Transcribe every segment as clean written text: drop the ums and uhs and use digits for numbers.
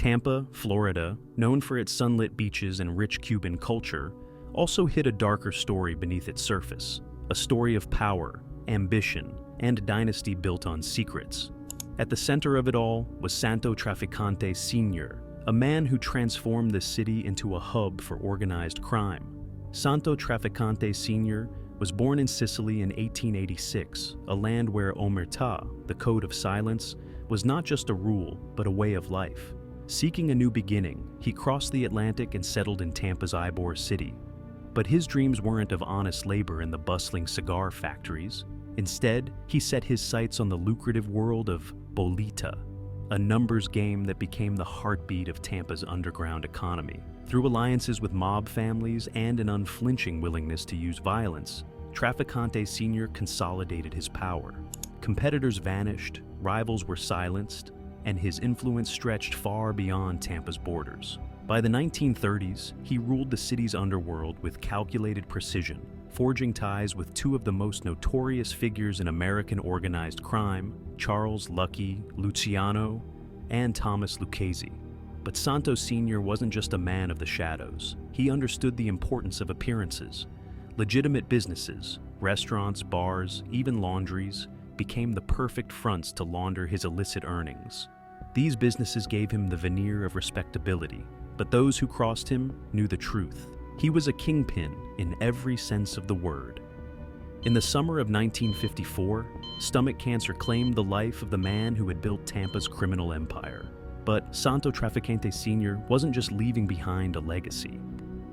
Tampa, Florida, known for its sunlit beaches and rich Cuban culture, also hid a darker story beneath its surface, a story of power, ambition, and a dynasty built on secrets. At the center of it all was Santo Trafficante Jr, a man who transformed the city into a hub for organized crime. Santo Trafficante Jr was born in Sicily in 1886, a land where omerta, the code of silence, was not just a rule, but a way of life. Seeking a new beginning, he crossed the Atlantic and settled in Tampa's Ybor City. But his dreams weren't of honest labor in the bustling cigar factories. Instead, he set his sights on the lucrative world of bolita, a numbers game that became the heartbeat of Tampa's underground economy. Through alliances with mob families and an unflinching willingness to use violence, Trafficante Sr. consolidated his power. Competitors vanished, rivals were silenced, and his influence stretched far beyond Tampa's borders. By the 1930s, he ruled the city's underworld with calculated precision, forging ties with two of the most notorious figures in American organized crime, Charles Lucky Luciano and Thomas Lucchese. But Santo Sr. wasn't just a man of the shadows. He understood the importance of appearances. Legitimate businesses, restaurants, bars, even laundries, became the perfect fronts to launder his illicit earnings. These businesses gave him the veneer of respectability, but those who crossed him knew the truth. He was a kingpin in every sense of the word. In the summer of 1954, stomach cancer claimed the life of the man who had built Tampa's criminal empire. But Santo Trafficante Sr. wasn't just leaving behind a legacy.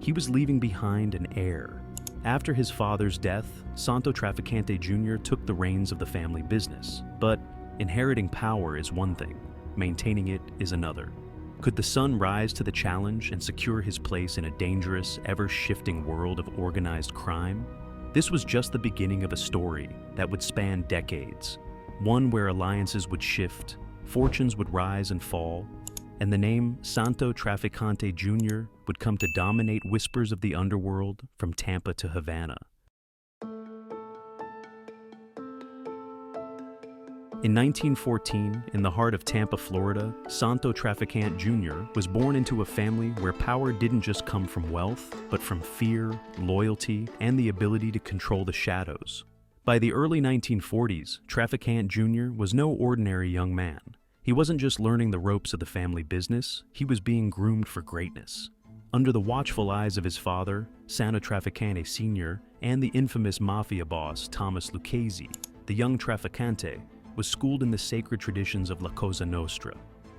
He was leaving behind an heir. After his father's death, Santo Trafficante Jr. took the reins of the family business. But inheriting power is one thing, maintaining it is another. Could the son rise to the challenge and secure his place in a dangerous, ever-shifting world of organized crime? This was just the beginning of a story that would span decades, one where alliances would shift, fortunes would rise and fall, and the name Santo Trafficante Jr. would come to dominate whispers of the underworld from Tampa to Havana. In 1914, in the heart of Tampa, Florida, Santo Trafficante Jr. was born into a family where power didn't just come from wealth, but from fear, loyalty, and the ability to control the shadows. By the early 1940s, Trafficante Jr. was no ordinary young man. He wasn't just learning the ropes of the family business, he was being groomed for greatness. Under the watchful eyes of his father, Santo Trafficante Sr., and the infamous mafia boss, Thomas Lucchese, the young Trafficante was schooled in the sacred traditions of La Cosa Nostra.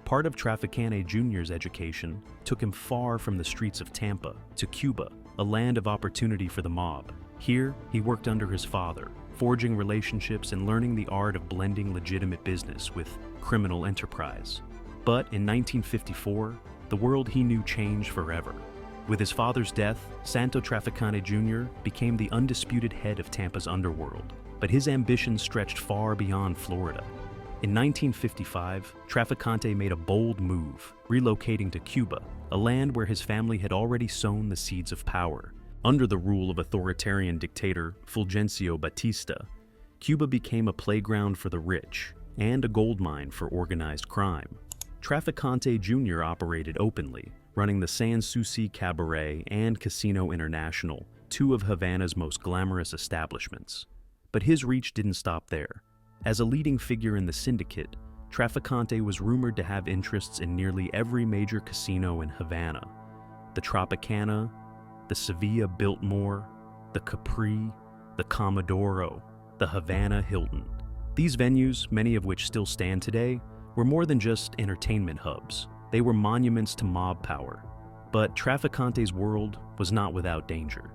Part of Trafficante Jr.'s education took him far from the streets of Tampa to Cuba, a land of opportunity for the mob. Here, he worked under his father, forging relationships and learning the art of blending legitimate business with criminal enterprise. But in 1954, the world he knew changed forever. With his father's death, Santo Trafficante Jr. became the undisputed head of Tampa's underworld, but his ambitions stretched far beyond Florida. In 1955, Trafficante made a bold move, relocating to Cuba, a land where his family had already sown the seeds of power. Under the rule of authoritarian dictator Fulgencio Batista, Cuba became a playground for the rich and a goldmine for organized crime. Trafficante Jr. operated openly, running the Sans Souci Cabaret and Casino International, two of Havana's most glamorous establishments. But his reach didn't stop there. As a leading figure in the syndicate, Trafficante was rumored to have interests in nearly every major casino in Havana: the Tropicana, the Sevilla Biltmore, the Capri, the Comodoro, the Havana Hilton. These venues, many of which still stand today, were more than just entertainment hubs. They were monuments to mob power. But Trafficante's world was not without danger.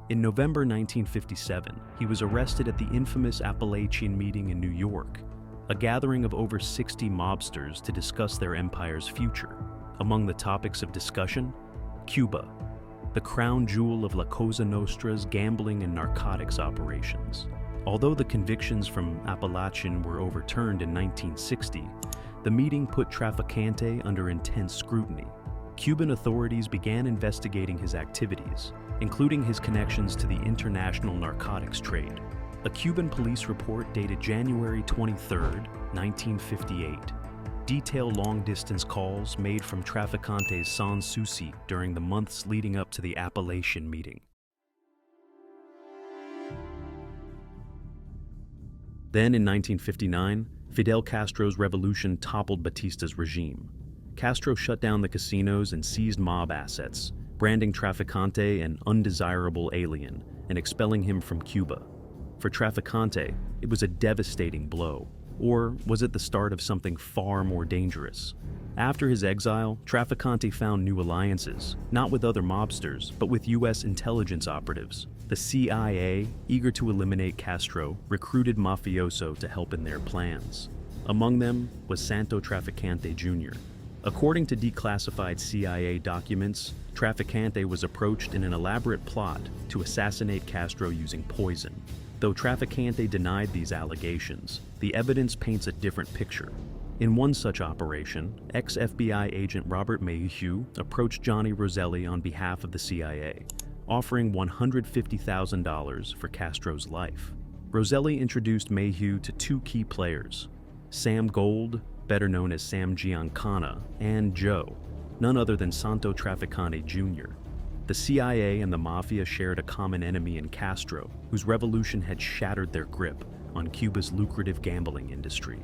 In November 1957, he was arrested at the infamous Appalachian meeting in New York, a gathering of over 60 mobsters to discuss their empire's future. Among the topics of discussion, Cuba, the crown jewel of La Cosa Nostra's gambling and narcotics operations. Although the convictions from Appalachian were overturned in 1960, the meeting put Trafficante under intense scrutiny. Cuban authorities began investigating his activities, including his connections to the international narcotics trade. A Cuban police report dated January 23, 1958, detail long-distance calls made from Trafficante's Sans Souci during the months leading up to the Appalachian meeting. Then, in 1959, Fidel Castro's revolution toppled Batista's regime. Castro shut down the casinos and seized mob assets, branding Trafficante an undesirable alien and expelling him from Cuba. For Trafficante, it was a devastating blow. Or was it the start of something far more dangerous? After his exile, Trafficante found new alliances, not with other mobsters, but with U.S. intelligence operatives. The CIA, eager to eliminate Castro, recruited mafioso to help in their plans. Among them was Santo Trafficante Jr. According to declassified CIA documents, Trafficante was approached in an elaborate plot to assassinate Castro using poison. Though Trafficante denied these allegations, the evidence paints a different picture. In one such operation, ex-FBI agent Robert Mayhew approached Johnny Roselli on behalf of the CIA, offering $150,000 for Castro's life. Roselli introduced Mayhew to two key players, Sam Gold, better known as Sam Giancana, and Joe, none other than Santo Trafficante Jr. The CIA and the mafia shared a common enemy in Castro, whose revolution had shattered their grip on Cuba's lucrative gambling industry.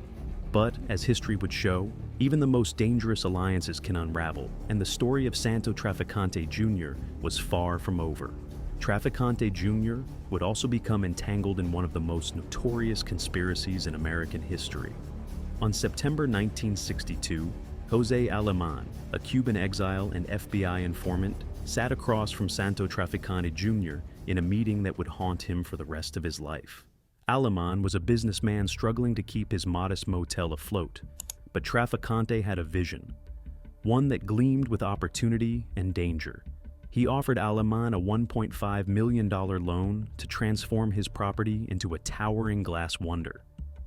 But, as history would show, even the most dangerous alliances can unravel, and the story of Santo Trafficante Jr. was far from over. Trafficante Jr. would also become entangled in one of the most notorious conspiracies in American history. On September 1962, Jose Aleman, a Cuban exile and FBI informant, sat across from Santo Trafficante Jr. in a meeting that would haunt him for the rest of his life. Aleman was a businessman struggling to keep his modest motel afloat, but Trafficante had a vision, one that gleamed with opportunity and danger. He offered Aleman a $1.5 million loan to transform his property into a towering glass wonder.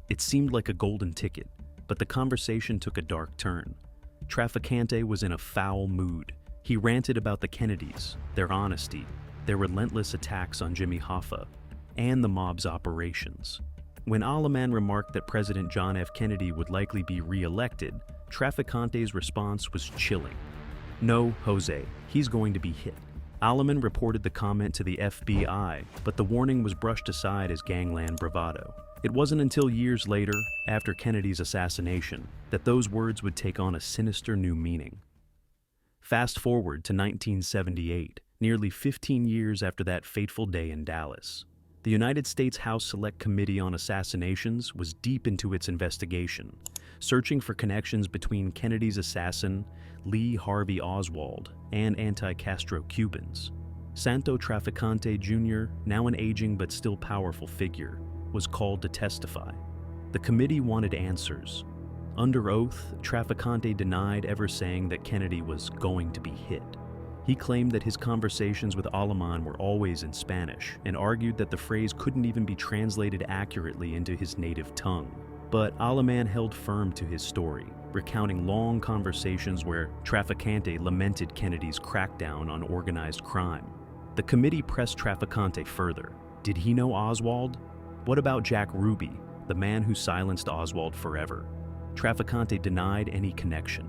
It seemed like a golden ticket, but the conversation took a dark turn. Trafficante was in a foul mood. He ranted about the Kennedys, their honesty, their relentless attacks on Jimmy Hoffa, and the mob's operations. When Aleman remarked that President John F. Kennedy would likely be re-elected, Trafficante's response was chilling. "No, Jose, he's going to be hit." Aleman reported the comment to the FBI, but the warning was brushed aside as gangland bravado. It wasn't until years later, after Kennedy's assassination, that those words would take on a sinister new meaning. Fast forward to 1978, nearly 15 years after that fateful day in Dallas. The United States House Select Committee on Assassinations was deep into its investigation, searching for connections between Kennedy's assassin, Lee Harvey Oswald, and anti-Castro Cubans. Santo Trafficante Jr., now an aging but still powerful figure, was called to testify. The committee wanted answers. Under oath, Trafficante denied ever saying that Kennedy was going to be hit. He claimed that his conversations with Aleman were always in Spanish and argued that the phrase couldn't even be translated accurately into his native tongue. But Aleman held firm to his story, recounting long conversations where Trafficante lamented Kennedy's crackdown on organized crime. The committee pressed Trafficante further. Did he know Oswald? What about Jack Ruby, the man who silenced Oswald forever? Trafficante denied any connection.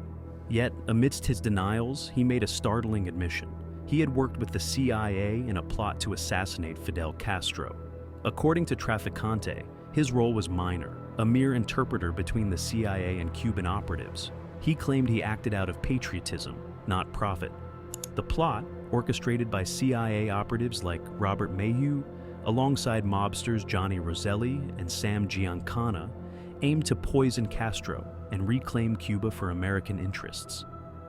Yet, amidst his denials, he made a startling admission. He had worked with the CIA in a plot to assassinate Fidel Castro. According to Trafficante, his role was minor, a mere interpreter between the CIA and Cuban operatives. He claimed he acted out of patriotism, not profit. The plot, orchestrated by CIA operatives like Robert Mayhew, alongside mobsters Johnny Roselli and Sam Giancana, aimed to poison Castro and reclaim Cuba for American interests.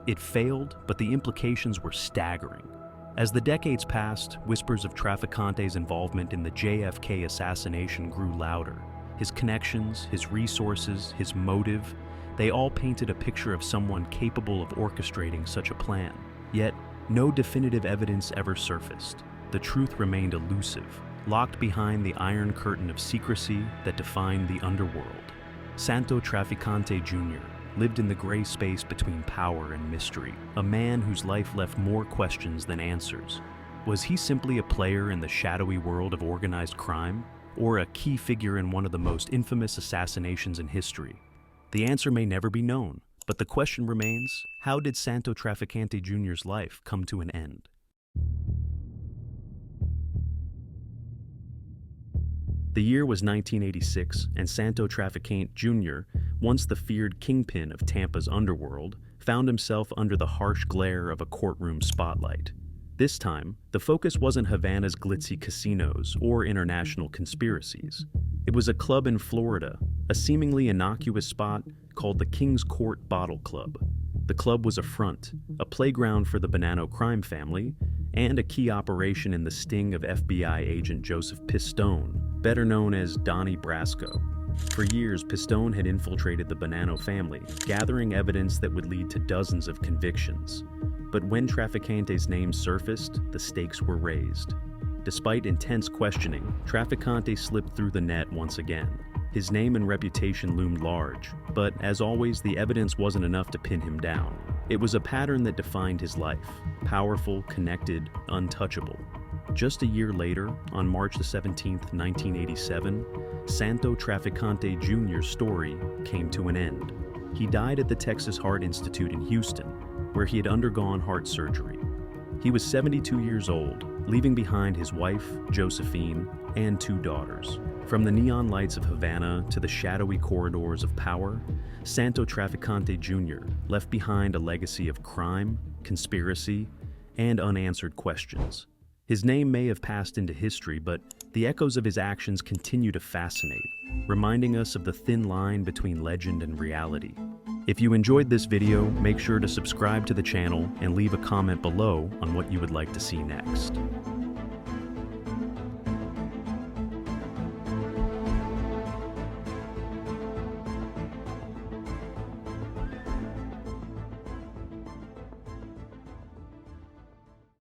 It failed, but the implications were staggering. As the decades passed, whispers of Trafficante's involvement in the JFK assassination grew louder. His connections, his resources, his motive, they all painted a picture of someone capable of orchestrating such a plan. Yet, no definitive evidence ever surfaced. The truth remained elusive, locked behind the iron curtain of secrecy that defined the underworld. Santo Trafficante Jr. lived in the gray space between power and mystery, a man whose life left more questions than answers. Was he simply a player in the shadowy world of organized crime, or a key figure in one of the most infamous assassinations in history? The answer may never be known, But the question remains, how did Santo Trafficante Jr.'s life come to an end? The year was 1986, and Santo Trafficante Jr., once the feared kingpin of Tampa's underworld, found himself under the harsh glare of a courtroom spotlight. This time, the focus wasn't Havana's glitzy casinos or international conspiracies. It was a club in Florida, a seemingly innocuous spot called the King's Court Bottle Club. The club was a front, a playground for the Bonanno crime family, and a key operation in the sting of FBI agent Joseph Pistone, better known as Donnie Brasco. For years, Pistone had infiltrated the Bonanno family, gathering evidence that would lead to dozens of convictions. But when Trafficante's name surfaced, the stakes were raised. Despite intense questioning, Trafficante slipped through the net once again. His name and reputation loomed large, but as always, the evidence wasn't enough to pin him down. It was a pattern that defined his life: powerful, connected, untouchable. Just a year later, on March 17, 1987, Santo Trafficante Jr.'s story came to an end. He died at the Texas Heart Institute in Houston, where he had undergone heart surgery. He was 72 years old, leaving behind his wife, Josephine, and 2 daughters. From the neon lights of Havana to the shadowy corridors of power, Santo Trafficante Jr. left behind a legacy of crime, conspiracy, and unanswered questions. His name may have passed into history, but the echoes of his actions continue to fascinate, reminding us of the thin line between legend and reality. If you enjoyed this video, make sure to subscribe to the channel and leave a comment below on what you would like to see next.